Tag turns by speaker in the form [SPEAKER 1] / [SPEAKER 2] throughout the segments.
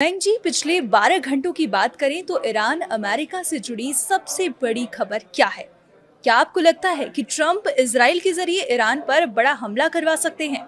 [SPEAKER 1] Bank जी, पिछले 12 घंटों की बात करें तो ईरान अमेरिका से जुड़ी सबसे बड़ी खबर क्या है? क्या आपको लगता है कि ट्रंप इजराइल के जरिए ईरान पर बड़ा हमला करवा सकते हैं?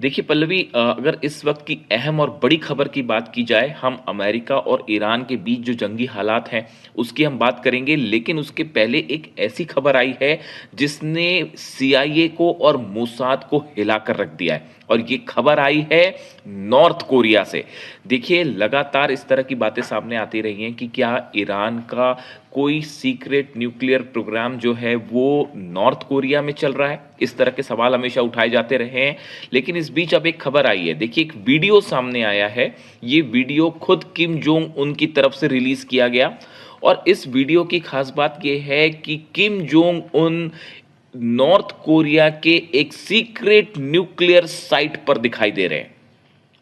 [SPEAKER 2] देखिए पल्लवी, अगर इस वक्त की अहम और बड़ी खबर की बात की जाए, हम अमेरिका और ईरान के बीच जो जंगी हालात हैं उसकी हम बात करेंगे। लेकिन उसके पहले एक ऐसी खबर आई है जिसने CIA को और मोसाद को हिलाकर रख दिया है, और ये खबर आई है नॉर्थ कोरिया से। देखिए, लगातार इस तरह की बातें सामने आती रही हैं कि क्या ईरान का कोई सीक्रेट न्यूक्लियर प्रोग्राम जो है वो नॉर्थ कोरिया में चल रहा है। इस तरह के सवाल हमेशा उठाए जाते रहे हैं। लेकिन इस बीच अब एक खबर आई है। देखिए, एक वीडियो सामने आया है। ये वीडियो खुद किम जोंग उन की तरफ से रिलीज किया गया, और इस वीडियो की खास बात यह है कि Kim Jong Un north Korea के एक सीक्रेट न्यूक्लियर साइट पर दिखाई दे रहे हैं,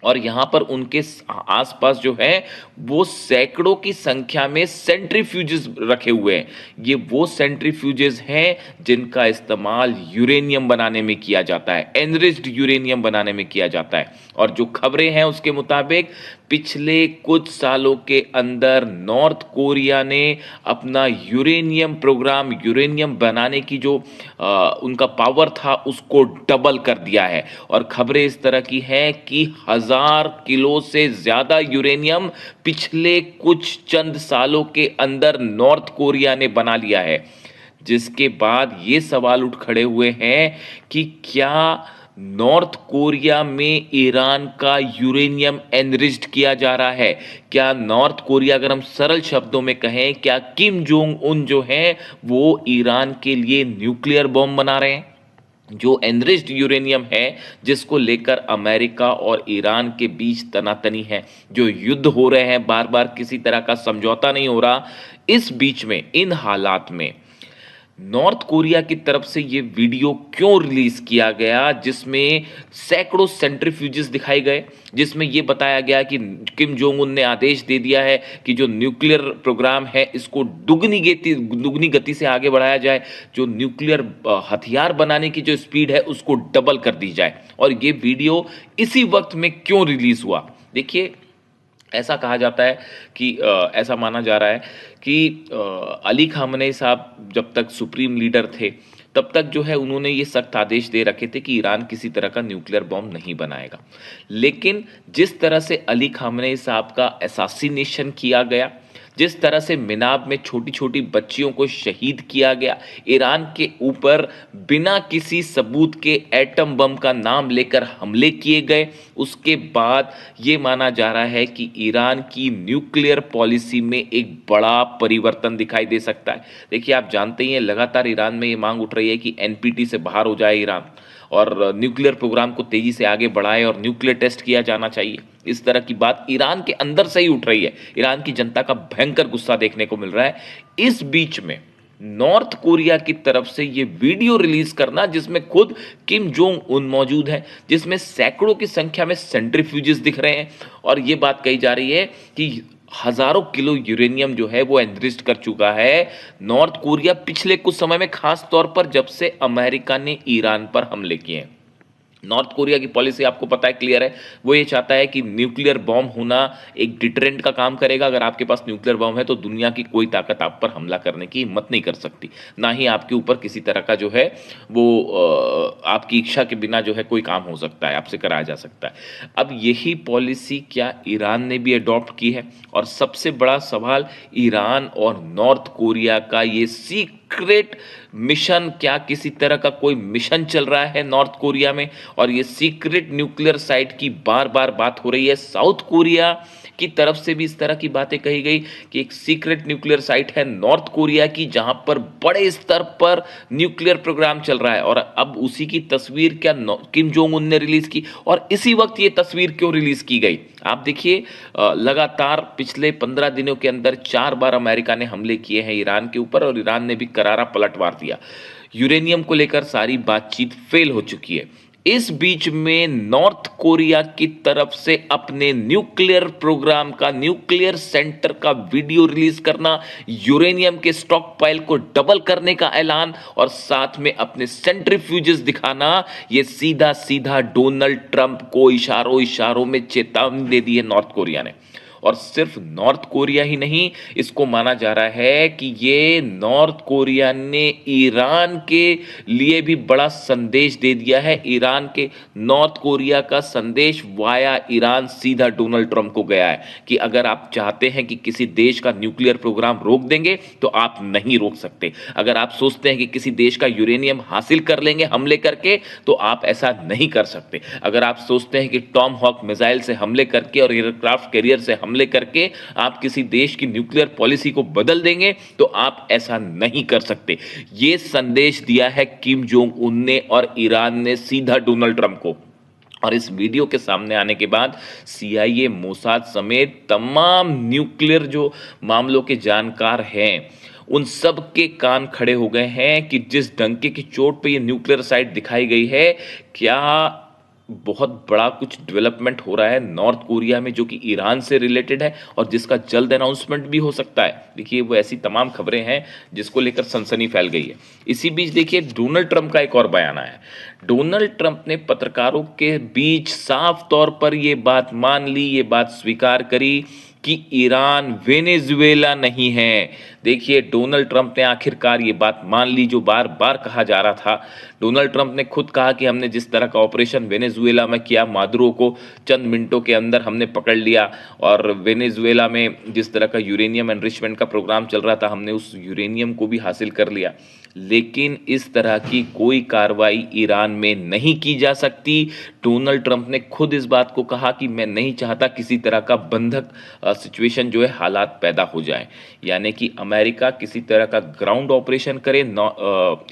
[SPEAKER 2] और यहां पर उनके आसपास जो है वो सैकड़ों की संख्या में सेंट्रीफ्यूजेस रखे हुए हैं। ये वो सेंट्रीफ्यूजेस हैं जिनका इस्तेमाल यूरेनियम बनाने में किया जाता है, एनरिच्ड यूरेनियम बनाने में किया जाता है। और जो खबरें हैं उसके मुताबिक पिछले कुछ सालों के अंदर नॉर्थ कोरिया ने अपना यूरेनियम प्रोग्राम, यूरेनियम बनाने की जो उनका पावर था उसको डबल कर दिया है। और खबरें इस तरह की हैं कि 1000 किलो से ज्यादा यूरेनियम पिछले कुछ चंद सालों के अंदर नॉर्थ कोरिया ने बना लिया है। जिसके बाद ये सवाल उठ खड़े हुए हैं कि क्या नॉर्थ कोरिया में ईरान का यूरेनियम एनरिच्ड किया जा रहा है? क्या नॉर्थ कोरिया, अगर हम सरल शब्दों में कहें, क्या किम जोंग उन जो हैं वो ईरान के लिए न्यूक्लियर बॉम्ब बना रहे हैं? जो एनरिच्ड यूरेनियम है, जिसको लेकर अमेरिका और ईरान के बीच तनातनी है, जो युद्ध हो रहे हैं, बार बार किसी तरह का समझौता नहीं हो रहा। इस बीच में, इन हालात में नॉर्थ कोरिया की तरफ से ये वीडियो क्यों रिलीज किया गया जिसमें सैकड़ों सेंट्रीफ्यूजेस दिखाए गए, जिसमें ये बताया गया कि किम जोंग उन ने आदेश दे दिया है कि जो न्यूक्लियर प्रोग्राम है इसको दुगनी गति से आगे बढ़ाया जाए, जो न्यूक्लियर हथियार बनाने की जो स्पीड है उसको डबल कर दी जाए। और ये वीडियो इसी वक्त में क्यों रिलीज हुआ? देखिए, ऐसा कहा जाता है कि ऐसा माना जा रहा है कि अली खामनेई साहब जब तक सुप्रीम लीडर थे तब तक जो है उन्होंने ये सख्त आदेश दे रखे थे कि ईरान किसी तरह का न्यूक्लियर बॉम्ब नहीं बनाएगा। लेकिन जिस तरह से अली खामनेई साहब का असैसिनेशन किया गया, जिस तरह से मिनाब में छोटी छोटी बच्चियों को शहीद किया गया, ईरान के ऊपर बिना किसी सबूत के एटम बम का नाम लेकर हमले किए गए, उसके बाद ये माना जा रहा है कि ईरान की न्यूक्लियर पॉलिसी में एक बड़ा परिवर्तन दिखाई दे सकता है। देखिए, आप जानते ही हैं, लगातार ईरान में ये मांग उठ रही है कि NPT से बाहर हो जाए ईरान, और न्यूक्लियर प्रोग्राम को तेजी से आगे बढ़ाए, और न्यूक्लियर टेस्ट किया जाना चाहिए। इस तरह की बात ईरान के अंदर से ही उठ रही है। ईरान की जनता का भयंकर गुस्सा देखने को मिल रहा है। इस बीच में नॉर्थ कोरिया की तरफ से ये वीडियो रिलीज करना, जिसमें खुद किम जोंग उन मौजूद है, जिसमें सैकड़ों की संख्या में सेंट्रीफ्यूजेस दिख रहे हैं, और ये बात कही जा रही है कि हजारों किलो यूरेनियम जो है वो एनरिच्ड कर चुका है नॉर्थ कोरिया पिछले कुछ समय में, खास तौर पर जब से अमेरिका ने ईरान पर हमले किए हैं। नॉर्थ कोरिया की पॉलिसी आपको पता है, क्लियर है। वो ये चाहता है कि न्यूक्लियर बॉम्ब होना एक डिटरेंट का काम करेगा। अगर आपके पास न्यूक्लियर बॉम्ब है तो दुनिया की कोई ताकत आप पर हमला करने की हिम्मत नहीं कर सकती, ना ही आपके ऊपर किसी तरह का जो है वो आपकी इच्छा के बिना जो है कोई काम हो सकता है, आपसे कराया जा सकता है। अब यही पॉलिसी क्या ईरान ने भी अडॉप्ट की है? और सबसे बड़ा सवाल, ईरान और नॉर्थ कोरिया का ये सीक्रेट मिशन, क्या किसी तरह का कोई मिशन चल रहा है नॉर्थ कोरिया में? और ये सीक्रेट न्यूक्लियर साइट की बार बार बात हो रही है। साउथ कोरिया की तरफ से भी इस तरह की बातें कही गई कि एक सीक्रेट न्यूक्लियर साइट है नॉर्थ कोरिया की जहां पर बड़े स्तर पर न्यूक्लियर प्रोग्राम चल रहा है। और अब उसी की तस्वीर क्या किम जोंग उन ने रिलीज की? और इसी वक्त ये तस्वीर क्यों रिलीज की गई? आप देखिए, लगातार पिछले 15 दिनों के अंदर 4 बार अमेरिका ने हमले किए हैं ईरान के ऊपर, और ईरान ने भी करारा पलटवार दिया। यूरेनियम को लेकर सारी बातचीत फेल हो चुकी है। इस बीच में नॉर्थ कोरिया की तरफ से अपने न्यूक्लियर प्रोग्राम का, न्यूक्लियर सेंटर का वीडियो रिलीज करना, यूरेनियम के स्टॉक पाइल को डबल करने का ऐलान, और साथ में अपने सेंट्रीफ्यूजेस दिखाना, ये सीधा सीधा डोनाल्ड ट्रंप को इशारों इशारों में चेतावनी दे दी है नॉर्थ कोरिया ने। और सिर्फ नॉर्थ कोरिया ही नहीं, इसको माना जा रहा है कि ये नॉर्थ कोरिया ने ईरान के लिए भी बड़ा संदेश दे दिया है। ईरान के नॉर्थ कोरिया का संदेश वाया ईरान सीधा डोनाल्ड ट्रंप को गया है कि अगर आप चाहते हैं कि किसी देश का न्यूक्लियर प्रोग्राम रोक देंगे तो आप नहीं रोक सकते। अगर आप सोचते हैं कि किसी देश का यूरेनियम हासिल कर लेंगे हमले करके तो आप ऐसा नहीं कर सकते। अगर आप सोचते हैं कि टॉम हॉक मिसाइल से हमले करके और एयरक्राफ्ट कैरियर से हमले करके आप किसी देश की न्यूक्लियर पॉलिसी को बदल देंगे तो आप ऐसा नहीं कर सकते। यह संदेश दिया है किम जोंग उन ने और ईरान ने सीधा डोनाल्ड ट्रंप को। और इस वीडियो के सामने आने के बाद CIA, मोसाद समेत तमाम न्यूक्लियर जो मामलों के जानकार हैं उन सब के कान खड़े हो गए हैं कि जिस डंके की चोट पे ये न्यूक्लियर साइट दिखाई गई है, क्या बहुत बड़ा कुछ डेवलपमेंट हो रहा है नॉर्थ कोरिया में जो कि ईरान से रिलेटेड है और जिसका जल्द अनाउंसमेंट भी हो सकता है। देखिए वो ऐसी तमाम खबरें हैं जिसको लेकर सनसनी फैल गई है। इसी बीच देखिए डोनाल्ड ट्रंप का एक और बयान आया है। डोनाल्ड ट्रंप ने पत्रकारों के बीच साफ तौर पर ये बात मान ली, ये बात स्वीकार करी कि ईरान वेनेजुएला नहीं है। देखिए डोनाल्ड ट्रंप ने आखिरकार ये बात मान ली जो बार बार कहा जा रहा था। डोनाल्ड ट्रंप ने खुद कहा कि हमने जिस तरह का ऑपरेशन वेनेजुएला में किया, मादुरो को चंद मिनटों के अंदर हमने पकड़ लिया और वेनेजुएला में जिस तरह का यूरेनियम एनरिचमेंट का प्रोग्राम चल रहा था हमने उस यूरेनियम को भी हासिल कर लिया। लेकिन इस तरह की कोई कार्रवाई ईरान में नहीं की जा सकती। डोनाल्ड ट्रंप ने खुद इस बात को कहा कि मैं नहीं चाहता किसी तरह का बंधक सिचुएशन जो है हालात पैदा हो जाए, यानी कि अमेरिका किसी तरह का ग्राउंड ऑपरेशन करे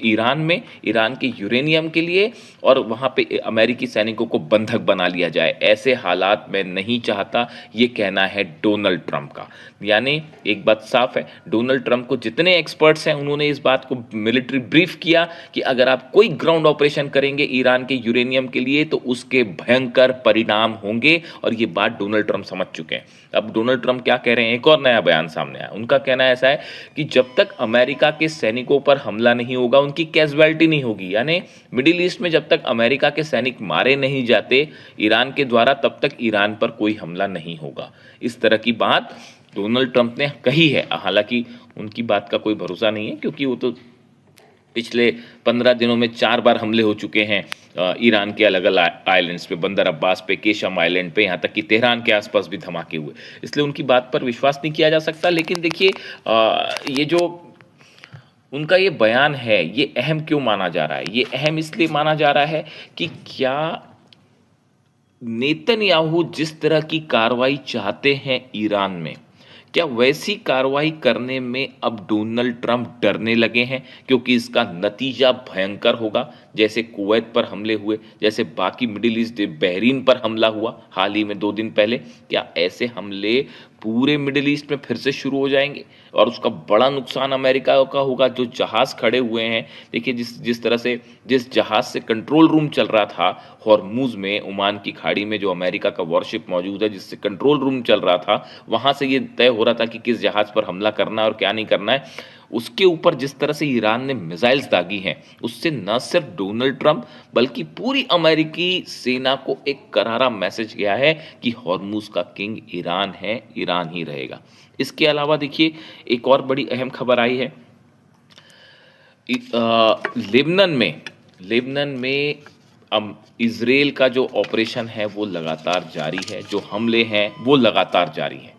[SPEAKER 2] ईरान में, ईरान के यूरेनियम के लिए, और वहां पे अमेरिकी सैनिकों को बंधक बना लिया जाए। ऐसे हालात मैं नहीं चाहता, ये कहना है डोनाल्ड ट्रंप का। यानी एक बात साफ है, डोनाल्ड ट्रंप को जितने एक्सपर्ट्स हैं उन्होंने इस बात को मिलिट्री ब्रीफ किया कि अगर आप कोई ग्राउंड ऑपरेशन करेंगे ईरान के यूरेनियम के लिए तो उसके भयंकर परिणाम होंगे, और ये बात डोनाल्ड ट्रंप समझ चुके हैं। अब डोनाल्ड ट्रंप क्या कह रहे हैं, एक और नया बयान सामने आया। उनका कहना ऐसा है कि जब तक अमेरिका के सैनिकों पर हमला नहीं होगा उनकी कैजुअलिटी नहीं होगी, यानी मिडिल ईस्ट में जब तक अमेरिका के सैनिक मारे नहीं जाते ईरान के द्वारा तब तक ईरान पर कोई हमला नहीं होगा। इस तरह की बात डोनाल्ड ट्रंप ने कही है। हालांकि उनकी बात का कोई भरोसा नहीं है क्योंकि वो तो पिछले 15 दिनों में 4 बार हमले हो चुके हैं ईरान के अलग अलग आइलैंड्स पे, बंदर अब्बास पे, केशम आइलैंड पे, यहाँ तक कि तेहरान के आसपास भी धमाके हुए। इसलिए उनकी बात पर विश्वास नहीं किया जा सकता। लेकिन देखिए ये जो उनका ये बयान है ये अहम क्यों माना जा रहा है? ये अहम इसलिए माना जा रहा है कि क्या नेतन्याहू जिस तरह की कार्रवाई चाहते हैं ईरान में, क्या वैसी कार्रवाई करने में अब डोनाल्ड ट्रंप डरने लगे हैं क्योंकि इसका नतीजा भयंकर होगा? जैसे कुवैत पर हमले हुए, जैसे बाकी मिडिल ईस्ट बहरीन पर हमला हुआ हाल ही में 2 दिन पहले, क्या ऐसे हमले पूरे मिडिल ईस्ट में फिर से शुरू हो जाएंगे? और उसका बड़ा नुकसान अमेरिका का होगा। जो जहाज खड़े हुए हैं, देखिए जिस तरह से जिस जहाज से कंट्रोल रूम चल रहा था हॉर्मुज में, ओमान की खाड़ी में जो अमेरिका का वॉरशिप मौजूद है जिससे कंट्रोल रूम चल रहा था, वहां से ये तय हो रहा था कि किस जहाज पर हमला करना है और क्या नहीं करना है। उसके ऊपर जिस तरह से ईरान ने मिसाइल्स दागी हैं, उससे न सिर्फ डोनाल्ड ट्रंप बल्कि पूरी अमेरिकी सेना को एक करारा मैसेज गया है कि हॉर्मुज का किंग ईरान है, ईरान ही रहेगा। इसके अलावा देखिए एक और बड़ी अहम खबर आई है। लेबनान में इजराइल का जो ऑपरेशन है वो लगातार जारी है, जो हमले हैं वो लगातार जारी हैं।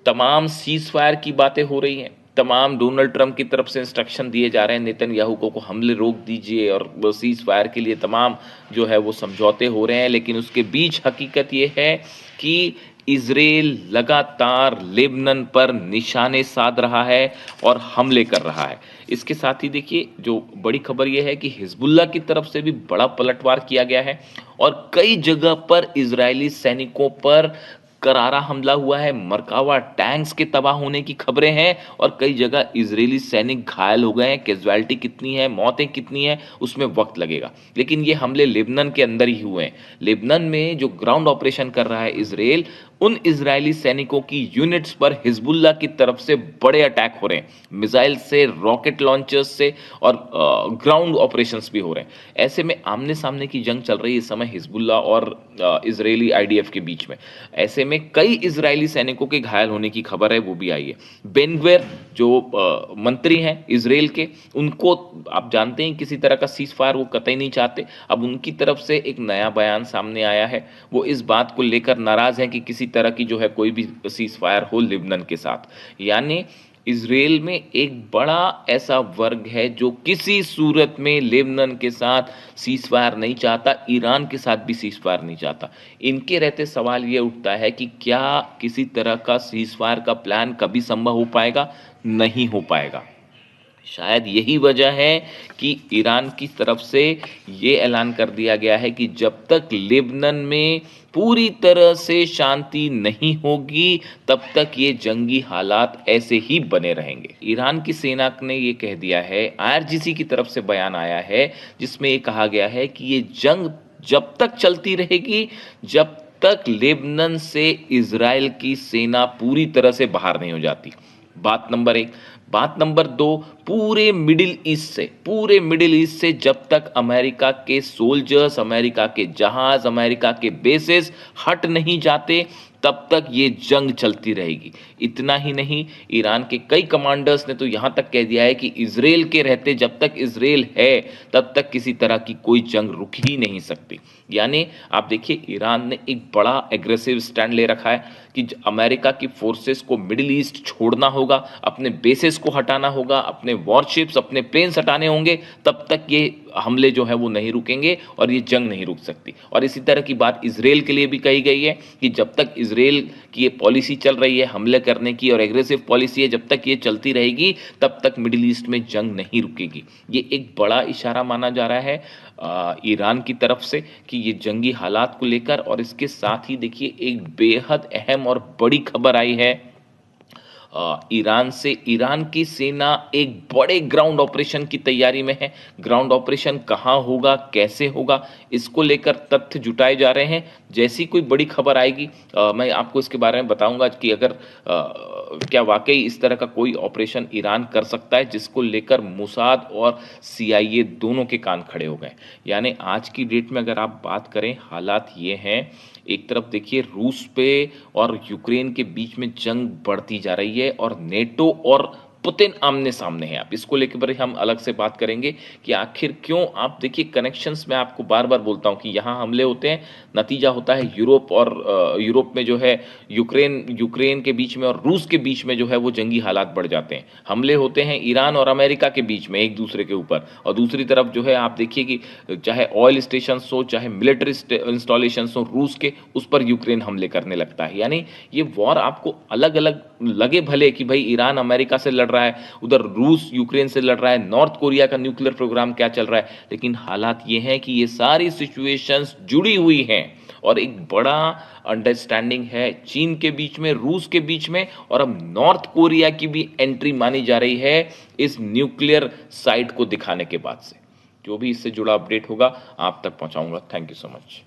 [SPEAKER 2] तमाम सीज फायर की बातें हो रही हैं, तमाम डोनाल्ड ट्रंप की तरफ से इंस्ट्रक्शन दिए जा रहे हैं नेतन्याहू को हमले रोक दीजिए और सीज फायर के लिए तमाम जो है वो समझौते हो रहे हैं। लेकिन उसके बीच हकीकत ये है कि इजराइल लगातार लेबनान पर निशाने साध रहा है और हमले कर रहा है। इसके साथ ही देखिए जो बड़ी खबर यह है कि हिजबुल्लाह की तरफ से भी बड़ा पलटवार किया गया है और कई जगह पर इजरायली सैनिकों पर करारा हमला हुआ है। मरकावा टैंक्स के तबाह होने की खबरें हैं और कई जगह इजरायली सैनिक घायल हो गए हैं। कैजुअलिटी कितनी है, मौतें कितनी है, उसमें वक्त लगेगा। लेकिन ये हमले लेबनान के अंदर ही हुए हैं। लेबनान में जो ग्राउंड ऑपरेशन कर रहा है इजराइल, उन इजरायली सैनिकों की यूनिट्स पर हिजबुल्लाह की तरफ से बड़े अटैक हो रहे हैं, मिसाइल से, रॉकेट लॉन्चर्स से और ग्राउंड ऑपरेशंस भी हो रहे हैं। ऐसे में आमने सामने की जंग चल रही है इस समय हिजबुल्लाह और इजरायली आईडीएफ के बीच में। ऐसे में कई इजरायली सैनिकों के घायल होने की खबर है, वो भी आई है। बेन ग्विर जो मंत्री हैं इजराइल के, उनको आप जानते हैं किसी तरह का सीज फायर वो कतई नहीं चाहते। अब उनकी तरफ से एक नया बयान सामने आया है, वो इस बात को लेकर नाराज हैं कि किसी तरह की जो है कोई भी सीज फायर हो लेबनान के साथ। यानी इजराइल में एक बड़ा ऐसा वर्ग है जो किसी सूरत में लेबनान के साथ सीज फायर नहीं चाहता, ईरान के साथ भी सीज फायर नहीं चाहता। इनके रहते सवाल ये उठता है कि क्या किसी तरह का सीज फायर का प्लान कभी संभव हो पाएगा? नहीं हो पाएगा। शायद यही वजह है कि ईरान की तरफ से ये ऐलान कर दिया गया है कि जब तक लेबनान में पूरी तरह से शांति नहीं होगी तब तक ये जंगी हालात ऐसे ही बने रहेंगे। ईरान की सेना ने ये कह दिया है, आईआरजीसी की तरफ से बयान आया है जिसमें ये कहा गया है कि ये जंग जब तक चलती रहेगी जब तक लेबनान से इजराइल की सेना पूरी तरह से बाहर नहीं हो जाती। बात नंबर एक। बात नंबर दो, पूरे मिडिल ईस्ट से जब तक अमेरिका के सोल्जर्स, अमेरिका के जहाज, अमेरिका के बेसेस हट नहीं जाते तब तक ये जंग चलती रहेगी। इतना ही नहीं, ईरान के कई कमांडर्स ने तो यहां तक कह दिया है कि इजराइल के रहते जब तक इजराइल है तब तक किसी तरह की कोई जंग रुक ही नहीं सकती। यानी आप देखिए ईरान ने एक बड़ा एग्रेसिव स्टैंड ले रखा है कि अमेरिका की फोर्सेस को मिडिल ईस्ट छोड़ना होगा, अपने बेसेस को हटाना होगा, अपने वॉरशिप्स, अपने प्लेन्स हटाने होंगे, तब तक ये हमले जो है वो नहीं रुकेंगे और ये जंग नहीं रुक सकती। और इसी तरह की बात इजराइल के लिए भी कही गई है कि जब तक इजराइल की ये पॉलिसी चल रही है हमले करने की और एग्रेसिव पॉलिसी है, जब तक ये चलती रहेगी तब तक मिडिल ईस्ट में जंग नहीं रुकेगी। ये एक बड़ा इशारा माना जा रहा है ईरान की तरफ से कि ये जंगी हालात को लेकर। और इसके साथ ही देखिए एक बेहद अहम और बड़ी खबर आई है ईरान से। ईरान की सेना एक बड़े ग्राउंड ऑपरेशन की तैयारी में है। ग्राउंड ऑपरेशन कहाँ होगा, कैसे होगा, इसको लेकर तथ्य जुटाए जा रहे हैं। जैसी कोई बड़ी खबर आएगी मैं आपको इसके बारे में बताऊंगा कि अगर क्या वाकई इस तरह का कोई ऑपरेशन ईरान कर सकता है जिसको लेकर मोसाद और सीआईए दोनों के कान खड़े हो गए। यानी आज की डेट में अगर आप बात करें, हालात ये हैं, एक तरफ देखिए रूस पे और यूक्रेन के बीच में जंग बढ़ती जा रही है और नेटो और पुतिन आमने सामने हैं। आप इसको लेकर बड़े हम अलग से बात करेंगे कि आखिर क्यों। आप देखिए कनेक्शंस में आपको बार बार बोलता हूं कि यहाँ हमले होते हैं, नतीजा होता है यूरोप और यूरोप में जो है यूक्रेन के बीच में और रूस के बीच में जो है वो जंगी हालात बढ़ जाते हैं। हमले होते हैं ईरान और अमेरिका के बीच में एक दूसरे के ऊपर, और दूसरी तरफ जो है आप देखिए कि चाहे ऑयल स्टेशन हो, चाहे मिलिट्री इंस्टॉलेशन हो रूस के, उस पर यूक्रेन हमले करने लगता है। यानी ये वॉर आपको अलग अलग लगे भले कि भाई ईरान अमेरिका से लड़ रहा है, उधर रूस यूक्रेन से लड़ रहा है, नॉर्थ कोरिया का न्यूक्लियर प्रोग्राम क्या चल रहा है, लेकिन हालात ये हैं कि ये सारी सिचुएशंस जुड़ी हुई हैं और एक बड़ा अंडरस्टैंडिंग है चीन के बीच में, रूस के बीच में, और अब नॉर्थ कोरिया की भी एंट्री मानी जा रही है इस न्यूक्लियर साइट को दिखाने के बाद से। जो भी इससे जुड़ा अपडेट होगा आप तक पहुंचाऊंगा। Thank you so much.